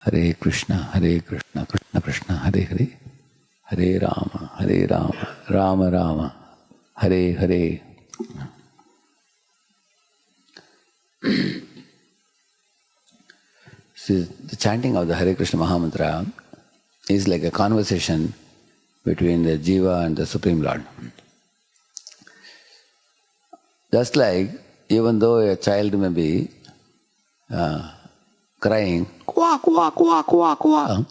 Hare Krishna, Krishna Krishna, Hare Hare, Hare Rama, Rama Rama, Hare Hare. See, the chanting of the Hare Krishna Mahamantra is like a conversation between the Jiva and the Supreme Lord. Just like, even though a child may be crying, kwa, kwa, kwa, kwa, kwa,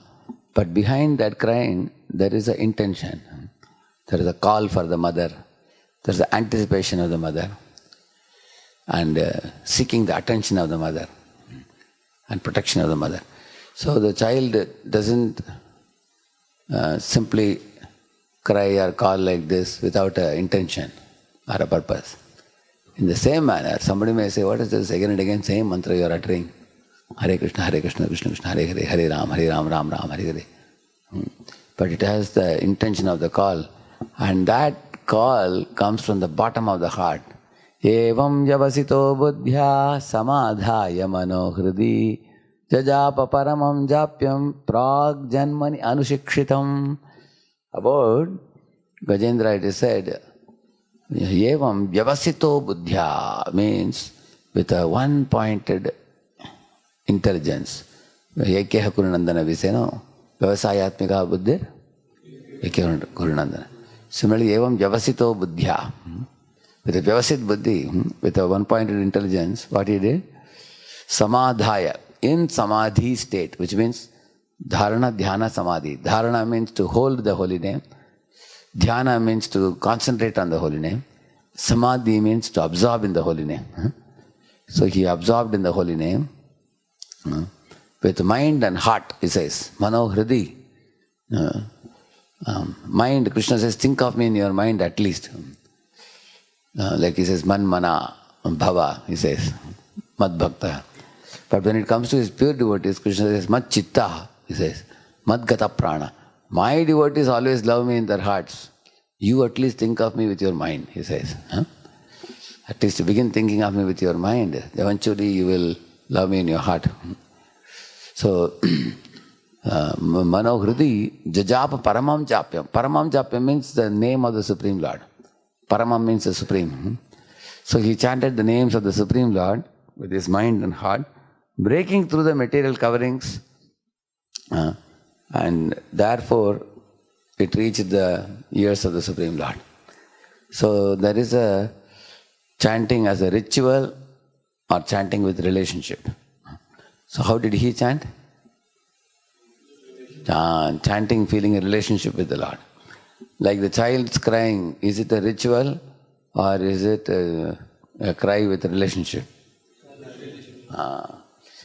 but behind that crying, there is an intention. There is a call for the mother. There is an anticipation of the mother. And seeking the attention of the mother. And protection of the mother. So the child doesn't simply cry or call like this without an intention or a purpose. In the same manner, somebody may say, what is this? Again and again, same mantra you are uttering. Hare Krishna, Krishna Krishna, Hare Hare, Hare Ram, Ram Ram, Hare Hare. But it has the intention of the call. And that call comes from the bottom of the heart. Evam javasito buddhya samadhaya mano hridi jajapa paramam japyam prag janmani anusikshitam. About Gajendra it is said, Evam vyavasito buddhya means with a one-pointed intelligence. Ekya Kurunandana we say, no? Vyavasayatmika buddhir Ekya Kurunandana. Similarly, Evam vyavasito buddhya. With a vyavasit buddhi, with a one-pointed intelligence, what he did? Samadhaya, in samadhi state, which means dharana, dhyana, samadhi. Dharana means to hold the holy name. Dhyana means to concentrate on the holy name. Samadhi means to absorb in the holy name. So he absorbed in the holy name with mind and heart, he says. Mano hridi. Mind, Krishna says, think of me in your mind at least. Like he says, man mana bhava, he says, mad bhakta. But when it comes to his pure devotees, Krishna says, mad chitta, he says, mad gata prana. My devotees always love me in their hearts. You at least think of me with your mind, he says. At least begin thinking of me with your mind. Eventually you will love me in your heart. So, mano hridi jajapa paramam japyam. Paramam japyam means the name of the Supreme Lord. Paramam means the Supreme. So he chanted the names of the Supreme Lord with his mind and heart, breaking through the material coverings, and therefore it reached the ears of the Supreme Lord. So there is a chanting as a ritual or chanting with relationship. So how did he chant? Chanting, feeling a relationship with the Lord. Like the child's crying, is it a ritual or is it a cry with a relationship?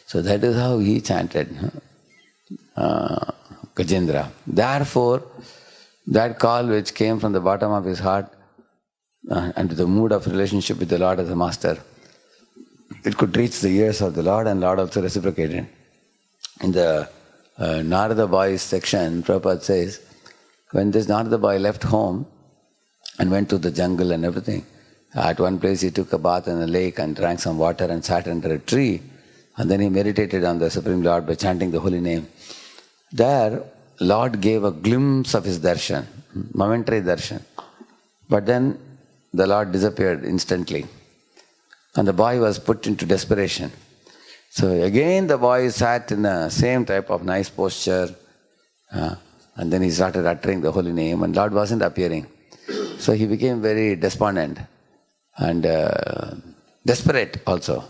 So that is how he chanted, Gajendra. Therefore, that call which came from the bottom of his heart and to the mood of relationship with the Lord as a master, it could reach the ears of the Lord, and Lord also reciprocated. In the Narada boys section, Prabhupada says, when this Narada boy left home and went to the jungle and everything, at one place he took a bath in a lake and drank some water and sat under a tree, and then he meditated on the Supreme Lord by chanting the holy name. There, Lord gave a glimpse of his darshan, momentary darshan. But then the Lord disappeared instantly. And the boy was put into desperation. So again the boy sat in the same type of nice posture, and then he started uttering the holy name, and Lord wasn't appearing. So he became very despondent and desperate also.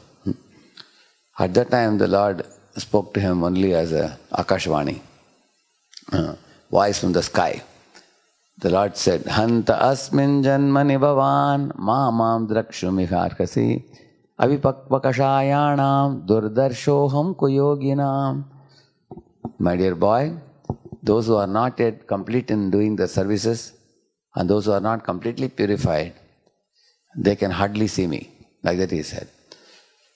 At that time the Lord spoke to him only as a Akashvani, voice from the sky. The Lord said, Hanta asmin janmani bhavan mamam drakshumikharkasi avipakvakashayanam durdarshoham kuyoginam. My dear boy, those who are not yet complete in doing the services and those who are not completely purified, they can hardly see me. Like that he said.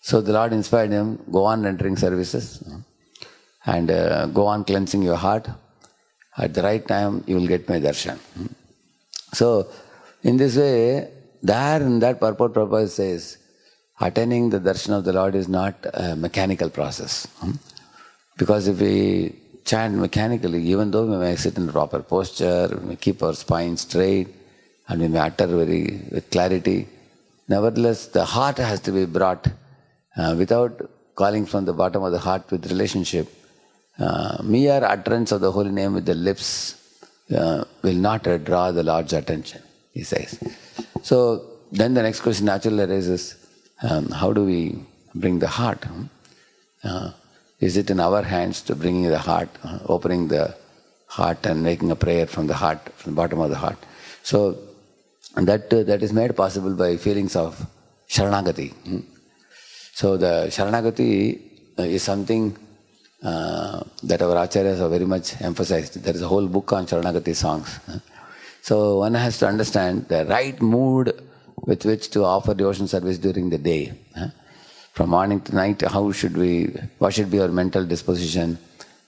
So the Lord inspired him, go on entering services and go on cleansing your heart. At the right time, you will get my darshan. So, in this way, there in that purport Prabhupada says, attaining the darshan of the Lord is not a mechanical process. Because if we chant mechanically, even though we may sit in the proper posture, we may keep our spine straight, and we may utter with clarity, nevertheless the heart has to be brought without calling from the bottom of the heart with relationship. Mere utterance of the holy name with the lips will not draw the Lord's attention, he says. So then the next question naturally arises, how do we bring the heart? Is it in our hands to bringing the heart, opening the heart and making a prayer from the heart, from the bottom of the heart? So that is made possible by feelings of Sharanagati. So the Sharanagati is something that our acharyas have very much emphasized. There is a whole book on Sharanagati songs. So one has to understand the right mood with which to offer devotion service during the day. From morning to night, what should be our mental disposition,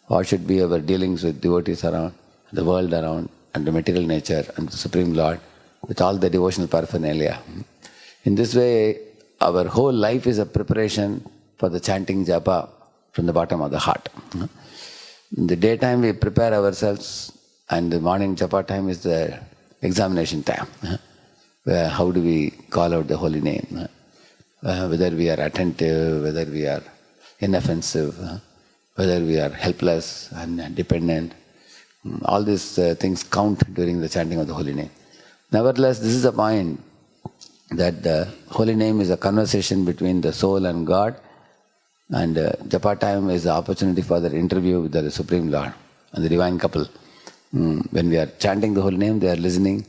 what should be our dealings with devotees around, the world around, and the material nature, and the Supreme Lord, with all the devotional paraphernalia. In this way, our whole life is a preparation for the chanting japa from the bottom of the heart. In the daytime, we prepare ourselves, and the morning japa time is the examination time. How do we call out the holy name? Whether we are attentive, whether we are inoffensive, whether we are helpless and dependent. All these things count during the chanting of the holy name. Nevertheless, this is the point that the holy name is a conversation between the soul and God, and japa time is the opportunity for the interview with the Supreme Lord and the divine couple. When we are chanting the holy name, they are listening.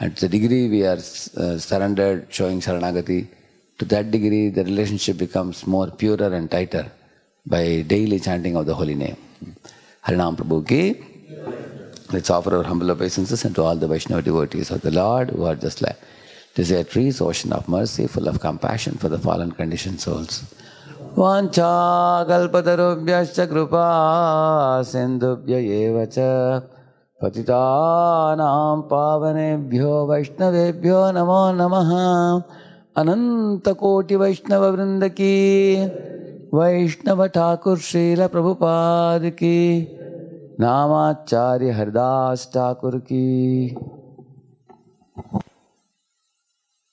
And to the degree we are surrendered, showing Sharanagati, to that degree the relationship becomes more purer and tighter by daily chanting of the holy name. Harinam Prabhu ki. Let's offer our humble obeisances and to all the Vaishnava devotees of the Lord who are just like desire trees, ocean of mercy, full of compassion for the fallen conditioned souls. Vancha kalpatarubhyascha krupa sindhubhya eva cha patitanam pavanebhyo vaishnavebhyo namo namaha. Ananta Koti Vaishnava Vrinda ki, Vaishnava Thakur Srila Prabhupada ki, Namacharya Haridas Thakur ki.